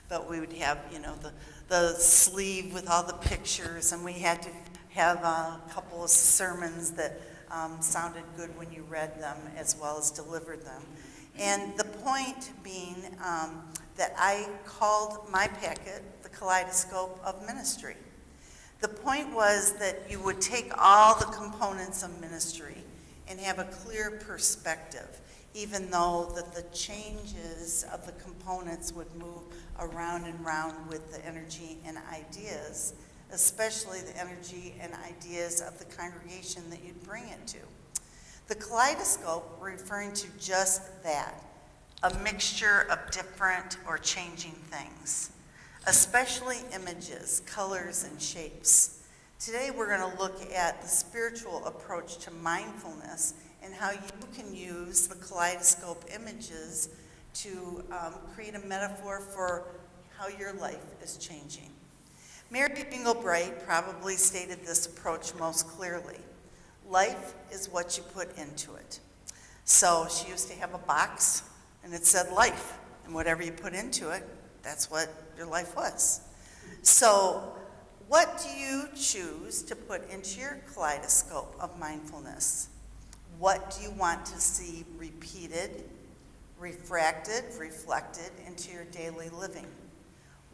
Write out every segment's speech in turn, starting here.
but we would have, the sleeve with all the pictures, and we had to have a couple of sermons that sounded good when you read them as well as delivered them. And the point being that I called my packet the Kaleidoscope of Ministry. The point was that you would take all the components of ministry and have a clear perspective, even though that the changes of the components would move around and round with the energy and ideas, especially the energy and ideas of the congregation that you'd bring it to. The kaleidoscope referring to just that, a mixture of different or changing things, especially images, colors, and shapes. Today we're going to look at the spiritual approach to mindfulness and how you can use the kaleidoscope images to create a metaphor for how your life is changing. Mary Binglebright probably stated this approach most clearly. Life is what you put into it. So she used to have a box and it said life, and whatever you put into it, that's what your life was. So what do you choose to put into your kaleidoscope of mindfulness? What do you want to see repeated, refracted, reflected into your daily living?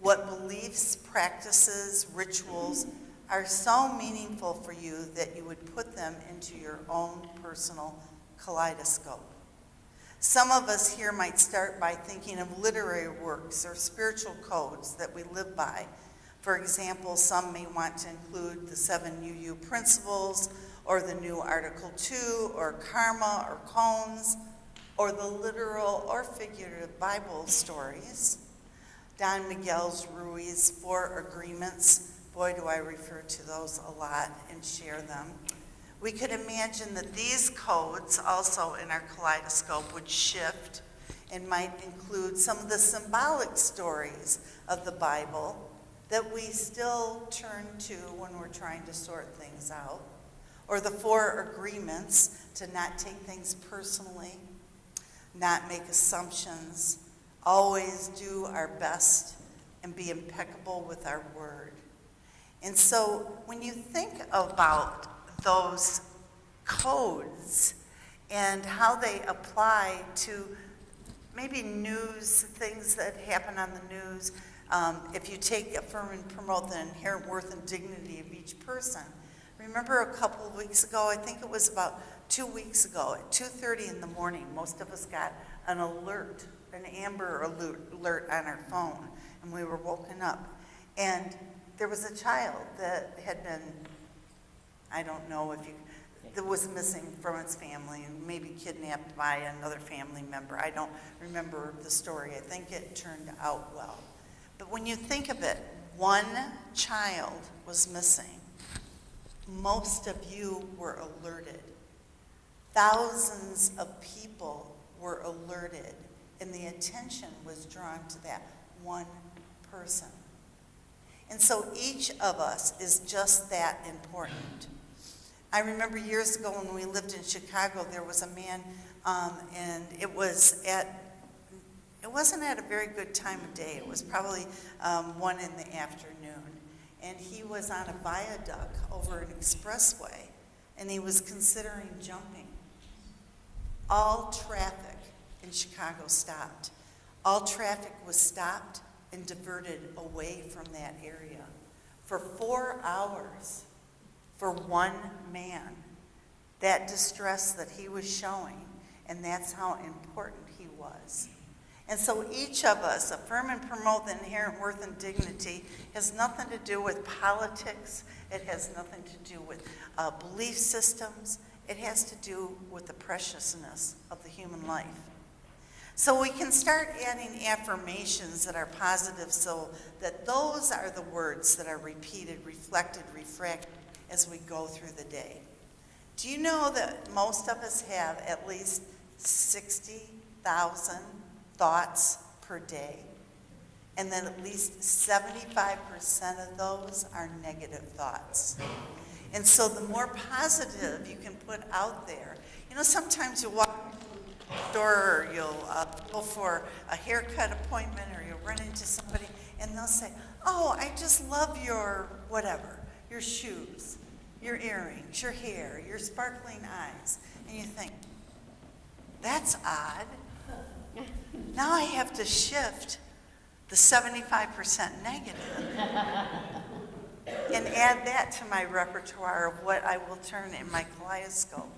What beliefs, practices, rituals are so meaningful for you that you would put them into your own personal kaleidoscope? Some of us here might start by thinking of literary works or spiritual codes that we live by. For example, some may want to include the 7 UU principles, or the new Article 2, or karma, or koans, or the literal or figurative Bible stories. Don Miguel Ruiz's 4 agreements, boy do I refer to those a lot and share them. We could imagine that these codes also in our kaleidoscope would shift and might include some of the symbolic stories of the Bible that we still turn to when we're trying to sort things out, or the 4 agreements to not take things personally, not make assumptions, always do our best, and be impeccable with our word. And so when you think about those codes and how they apply to maybe news, things that happen on the news, if you take, affirm, and promote the inherent worth and dignity of each person. Remember a couple of weeks ago, I think it was about 2 weeks ago, at 2:30 in the morning, most of us got an alert, an Amber alert on our phone, and we were woken up. And there was a child that had been, I don't know if you, that was missing from its family and maybe kidnapped by another family member. I don't remember the story. I think it turned out well. But when you think of it, one child was missing. Most of you were alerted. Thousands of people were alerted, and the attention was drawn to that one person. And so each of us is just that important. I remember years ago when we lived in Chicago, there was a man, and it wasn't at a very good time of day. It was probably 1 in the afternoon. And he was on a viaduct over an expressway, and he was considering jumping. All traffic in Chicago stopped. All traffic was stopped and diverted away from that area for 4 hours for one man. That distress that he was showing, and that's how important he was. And so each of us, affirm and promote the inherent worth and dignity, has nothing to do with politics. It has nothing to do with belief systems. It has to do with the preciousness of the human life. So we can start adding affirmations that are positive so that those are the words that are repeated, reflected, refracted as we go through the day. Do you know that most of us have at least 60,000 thoughts per day? And then at least 75% of those are negative thoughts. And so the more positive you can put out there, sometimes you walk into a store or you'll go for a haircut appointment or you'll run into somebody and they'll say, oh, I just love your whatever, your shoes, your earrings, your hair, your sparkling eyes. And you think, that's odd. Now I have to shift the 75% negative and add that to my repertoire of what I will turn in my kaleidoscope.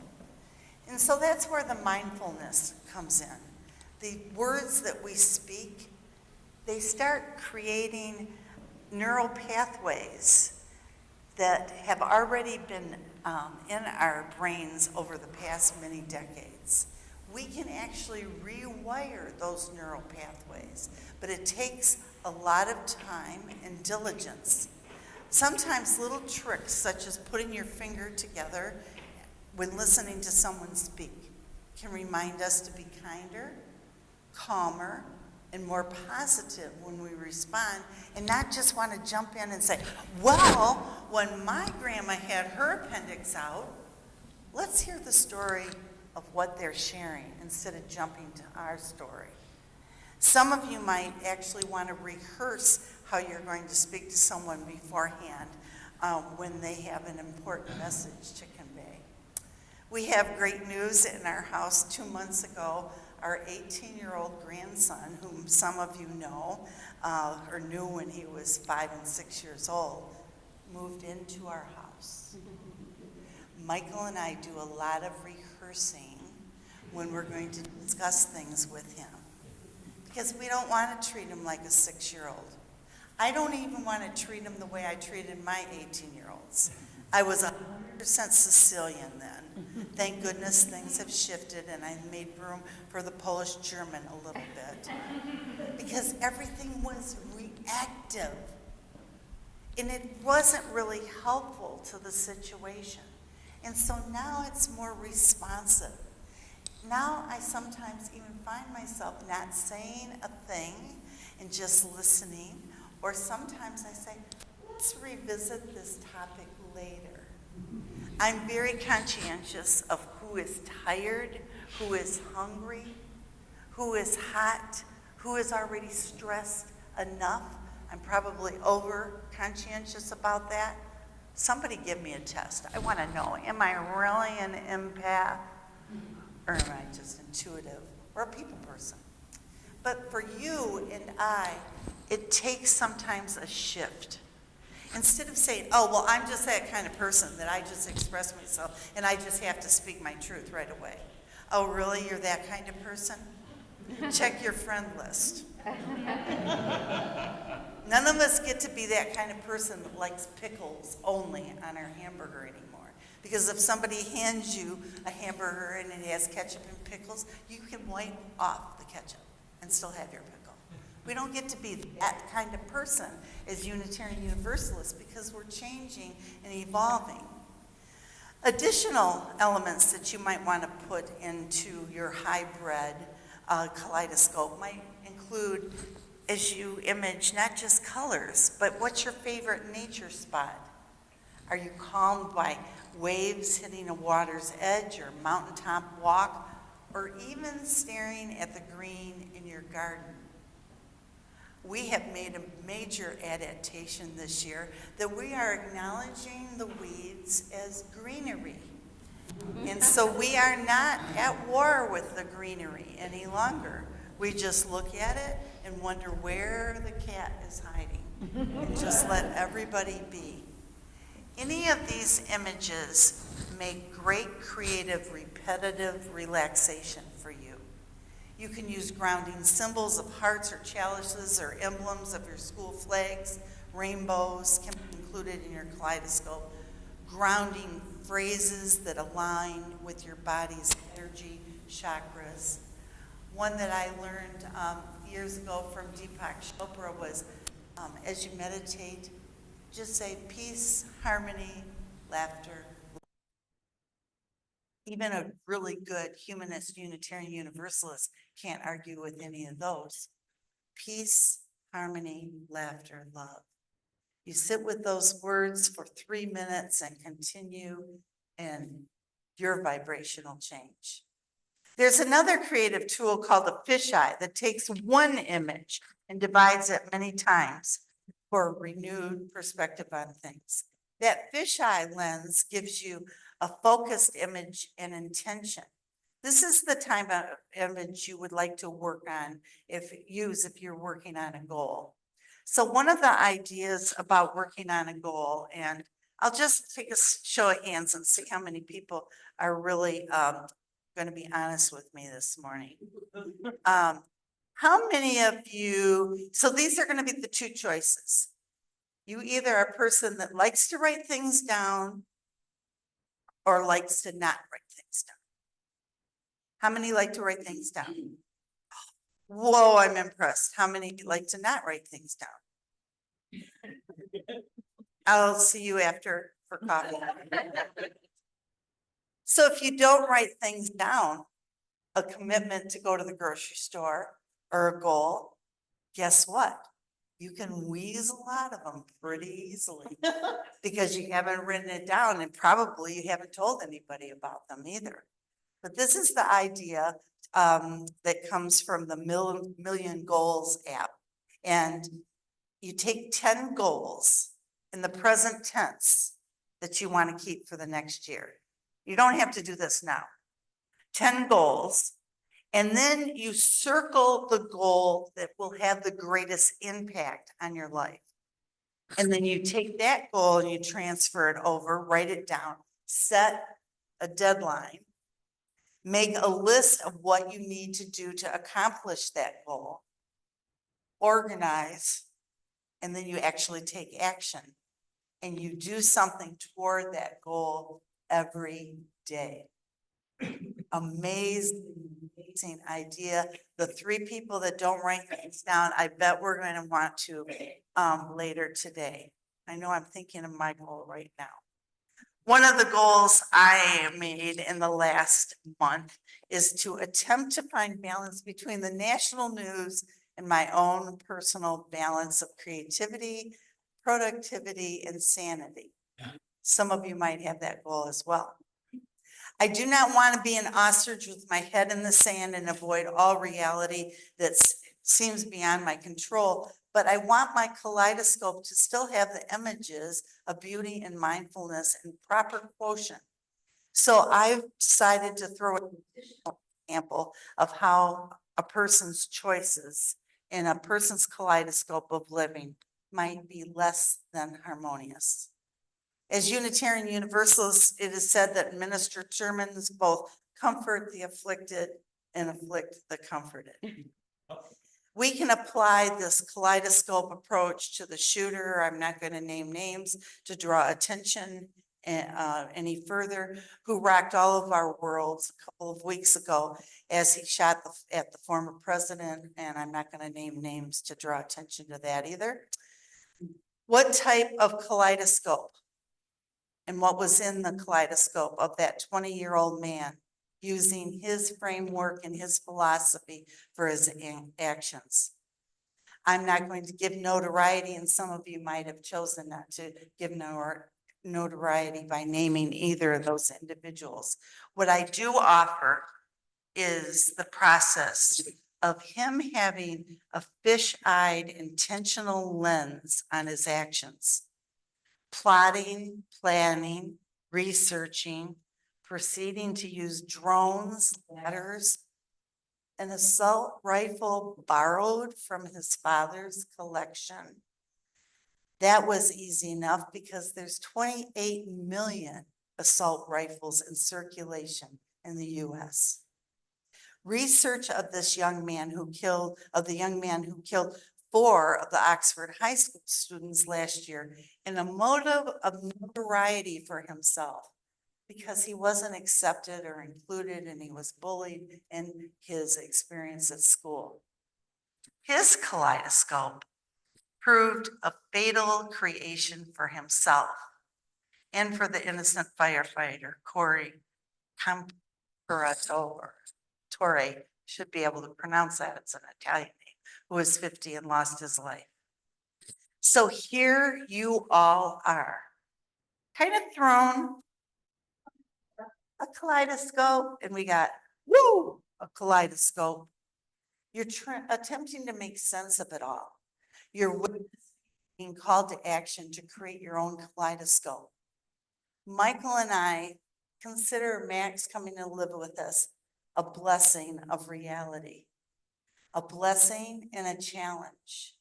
And so that's where the mindfulness comes in. The words that we speak, they start creating neural pathways that have already been in our brains over the past many decades. We can actually rewire those neural pathways, but it takes a lot of time and diligence. Sometimes little tricks, such as putting your finger together when listening to someone speak, can remind us to be kinder, calmer, and more positive when we respond, and not just want to jump in and say, well, when my grandma had her appendix out, let's hear the story of what they're sharing instead of jumping to our story. Some of you might actually want to rehearse how you're going to speak to someone beforehand when they have an important message to convey. We have great news in our house. 2 months ago, our 18-year-old grandson, whom some of you know or knew when he was 5 and 6 years old, moved into our house. Michael and I do a lot of rehearsing when we're going to discuss things with him, because we don't want to treat him like a 6-year-old. I don't even want to treat him the way I treated my 18-year-olds. I was 100% Sicilian then. Thank goodness things have shifted and I've made room for the Polish German a little bit. Because everything was reactive. And it wasn't really helpful to the situation. And so now it's more responsive. Now I sometimes even find myself not saying a thing and just listening. Or sometimes I say, let's revisit this topic later. I'm very conscientious of who is tired, who is hungry, who is hot, who is already stressed enough. I'm probably over conscientious about that. Somebody give me a test. I want to know, am I really an empath? Or am I just intuitive? Or a people person? But for you and I, it takes sometimes a shift. Instead of saying, oh, well, I'm just that kind of person that I just express myself and I just have to speak my truth right away. Oh, really? You're that kind of person? Check your friend list. None of us get to be that kind of person that likes pickles only on our hamburger anymore. Because if somebody hands you a hamburger and it has ketchup and pickles, you can wipe off the ketchup and still have your pickle. We don't get to be that kind of person as Unitarian Universalists because we're changing and evolving. Additional elements that you might want to put into your hybrid kaleidoscope might include, as you image, not just colors, but what's your favorite nature spot? Are you calmed by waves hitting a water's edge or mountaintop walk, or even staring at the green in your garden? We have made a major adaptation this year that we are acknowledging the weeds as greenery. And so we are not at war with the greenery any longer. We just look at it and wonder where the cat is hiding and just let everybody be. Any of these images make great creative, repetitive relaxation for you. You can use grounding symbols of hearts or chalices or emblems of your school flags. Rainbows can be included in your kaleidoscope. Grounding phrases that align with your body's energy chakras. One that I learned years ago from Deepak Chopra was, as you meditate, just say peace, harmony, laughter. Even a really good humanist Unitarian Universalist can't argue with any of those. Peace, harmony, laughter, love. You sit with those words for 3 minutes and continue in your vibrational change. There's another creative tool called the fisheye that takes one image and divides it many times. for a renewed perspective on things. That fisheye lens gives you a focused image and intention. This is the type of image you would like to work on if you're working on a goal. So one of the ideas about working on a goal, and I'll just take a show of hands and see how many people are really going to be honest with me this morning. How many of you, so these are going to be the two choices. You either are a person that likes to write things down or likes to not write things down. How many like to write things down? Whoa, I'm impressed. How many like to not write things down? I'll see you after for coffee. So if you don't write things down, a commitment to go to the grocery store or a goal, guess what? You can weasel out of them pretty easily because you haven't written it down and probably you haven't told anybody about them either. But this is the idea that comes from the Million Goals app. And you take 10 goals in the present tense that you want to keep for the next year. You don't have to do this now. 10 goals. And then you circle the goal that will have the greatest impact on your life. And then you take that goal and you transfer it over, write it down, set a deadline, make a list of what you need to do to accomplish that goal, organize, and then you actually take action. And you do something toward that goal every day. Amazing idea. The 3 people that don't write things down, I bet we're going to want to later today. I know I'm thinking of my goal right now. One of the goals I made in the last month is to attempt to find balance between the national news and my own personal balance of creativity, productivity, and sanity. Some of you might have that goal as well. I do not want to be an ostrich with my head in the sand and avoid all reality that seems beyond my control, but I want my kaleidoscope to still have the images of beauty and mindfulness in proper quotient. So I've decided to throw an example of how a person's choices in a person's kaleidoscope of living might be less than harmonious. As Unitarian Universalists, it is said that ministered sermons both comfort the afflicted and afflict the comforted. We can apply this kaleidoscope approach to the shooter, I'm not going to name names to draw attention any further, who rocked all of our worlds a couple of weeks ago as he shot at the former president, and I'm not going to name names to draw attention to that either. What type of kaleidoscope? And what was in the kaleidoscope of that 20-year-old man using his framework and his philosophy for his actions. I'm not going to give notoriety, and some of you might have chosen not to give notoriety by naming either of those individuals. What I do offer is the process of him having a fish-eyed intentional lens on his actions. Plotting, planning, researching, proceeding to use drones, ladders, an assault rifle borrowed from his father's collection. That was easy enough because there's 28 million assault rifles in circulation in the US. Research of this young man who killed, 4 of the Oxford high school students last year in a motive of notoriety for himself because he wasn't accepted or included and he was bullied in his experience at school. His kaleidoscope proved a fatal creation for himself and for the innocent firefighter, Corey Comparatore. Should be able to pronounce that, it's an Italian name, who was 50 and lost his life. So here you all are, kind of thrown a kaleidoscope, and we got, woo, a kaleidoscope. You're attempting to make sense of it all. You're witnessing being called to action to create your own kaleidoscope. Michael and I consider Max coming to live with us a blessing of reality, a blessing and a challenge.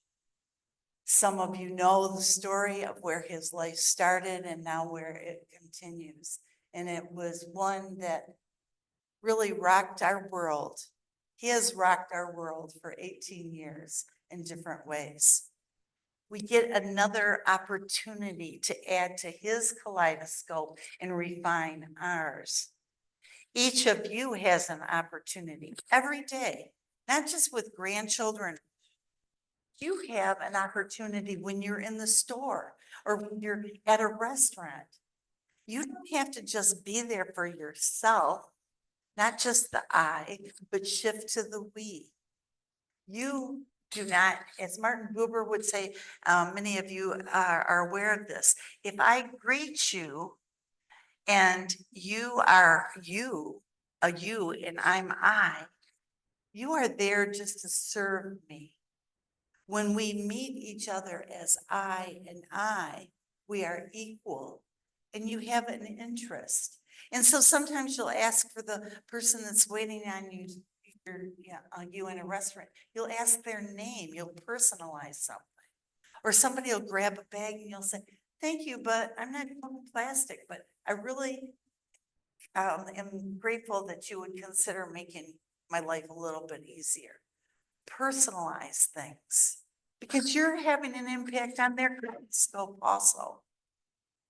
Some of you know the story of where his life started and now where it continues. And it was one that really rocked our world. He has rocked our world for 18 years in different ways. We get another opportunity to add to his kaleidoscope and refine ours. Each of you has an opportunity every day, not just with grandchildren. You have an opportunity when you're in the store or when you're at a restaurant. You don't have to just be there for yourself, not just the I, but shift to the we. You do not, as Martin Buber would say, many of you are aware of this. If I greet you and you are you, a you, and I'm I, you are there just to serve me. When we meet each other as I and I, we are equal and you have an interest. And so sometimes you'll ask for the person that's waiting on you, you in a restaurant, you'll ask their name, you'll personalize something. Or somebody will grab a bag and you'll say, thank you, but I'm not doing plastic, but I really am grateful that you would consider making my life a little bit easier. Personalize things because you're having an impact on their scope also.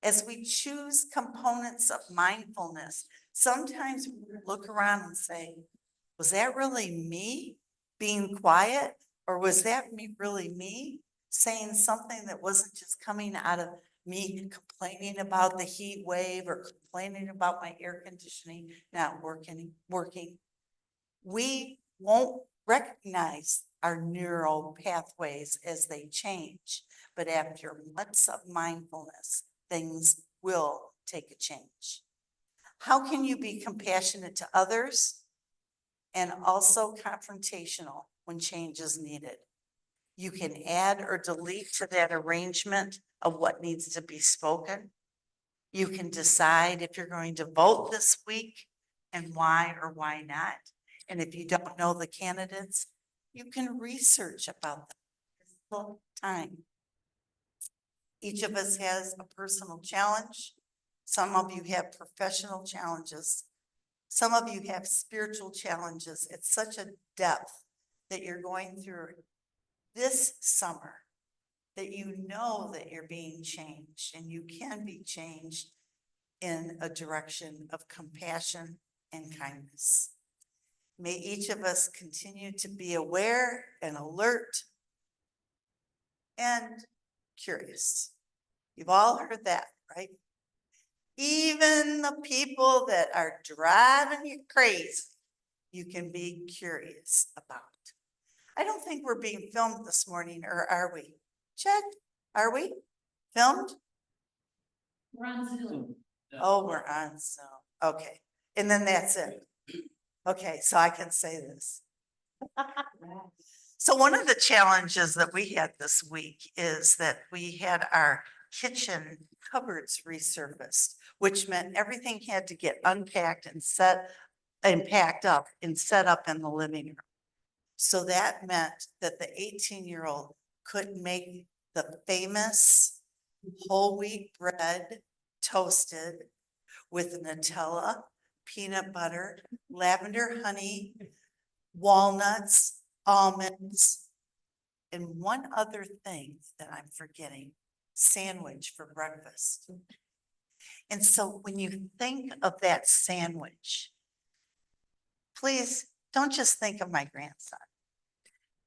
As we choose components of mindfulness, sometimes we look around and say, was that really me being quiet? Or was that really me saying something that wasn't just coming out of me complaining about the heat wave or complaining about my air conditioning not working? We won't recognize our neural pathways as they change, but after months of mindfulness, things will take a change. How can you be compassionate to others and also confrontational when change is needed? You can add or delete to that arrangement of what needs to be spoken. You can decide if you're going to vote this week and why or why not. And if you don't know the candidates, you can research about them. Full time. Each of us has a personal challenge. Some of you have professional challenges. Some of you have spiritual challenges. It's such a depth that you're going through this summer that you know that you're being changed and you can be changed in a direction of compassion and kindness. May each of us continue to be aware and alert and curious. You've all heard that, right? Even the people that are driving you crazy, you can be curious about. I don't think we're being filmed this morning, or are we? Check. Are we filmed? We're on Zoom. Oh, we're on Zoom. Okay. And then that's it. Okay, so I can say this. So one of the challenges that we had this week is that we had our kitchen cupboards resurfaced, which meant everything had to get unpacked and packed up and set up in the living room. So that meant that the 18-year-old could make the famous whole wheat bread toasted with Nutella, peanut butter, lavender honey, walnuts, almonds, and one other thing that I'm forgetting, sandwich for breakfast. And so when you think of that sandwich, please don't just think of my grandson.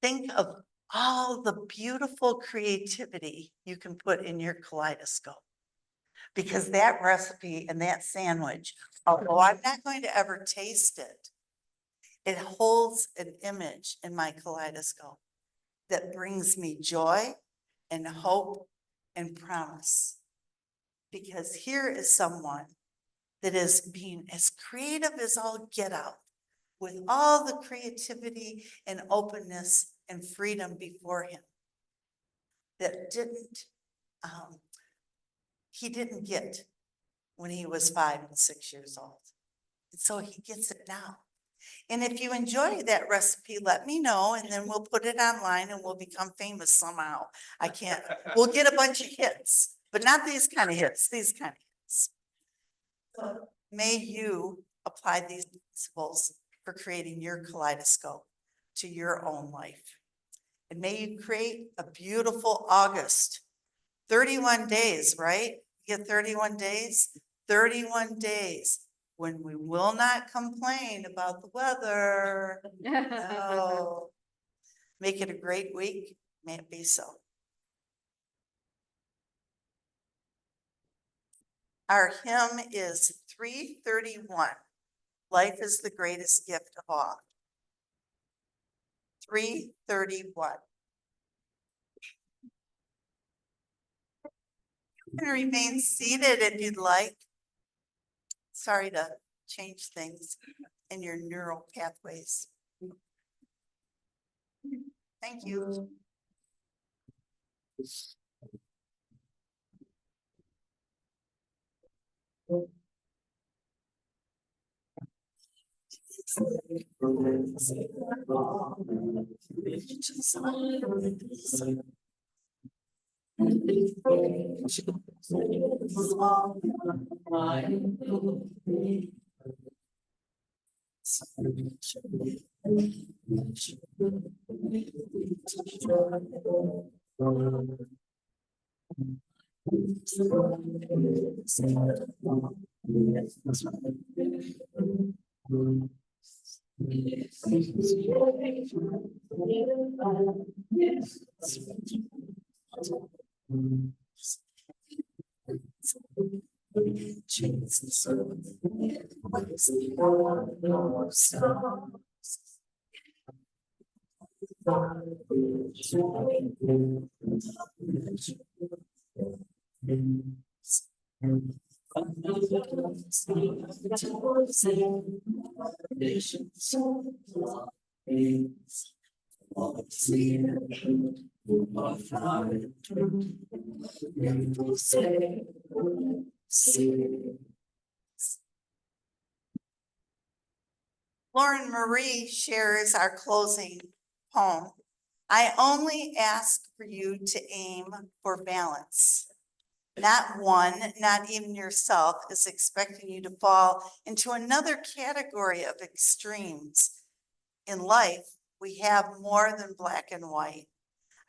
Think of all the beautiful creativity you can put in your kaleidoscope. Because that recipe and that sandwich, although I'm not going to ever taste it, it holds an image in my kaleidoscope that brings me joy and hope and promise. Because here is someone that is being as creative as all get out, with all the creativity and openness and freedom before him. that he didn't get when he was 5 and 6 years old. And so he gets it now. And if you enjoy that recipe, let me know, and then we'll put it online and we'll become famous somehow. We'll get a bunch of hits, but not these kind of hits, these kind of hits. So may you apply these principles for creating your kaleidoscope to your own life. And may you create a beautiful August. 31 days, right? You get 31 days, 31 days when we will not complain about the weather. No. Make it a great week. May it be so. Our hymn is 331. Life is the greatest gift of all. 331. You can remain seated if you'd like. Sorry to change things in your neural pathways. Thank you. Lauren Marie shares our closing poem. I only ask for you to aim for balance. Not one, not even yourself, is expecting you to fall into another category of extremes. In life, we have more than black and white.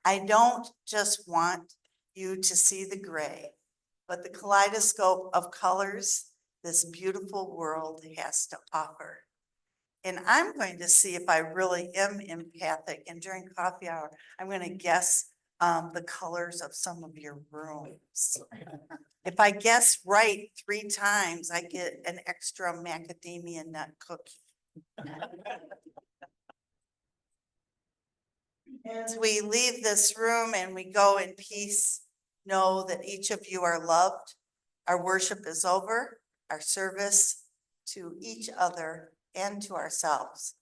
I don't just want you to see the gray, but the kaleidoscope of colors this beautiful world has to offer. And I'm going to see if I really am empathic. And during coffee hour, I'm going to guess the colors of some of your rooms. If I guess right 3 times, I get an extra macadamia nut cookie. As we leave this room and we go in peace, know that each of you are loved. Our worship is over. Our service to each other and to ourselves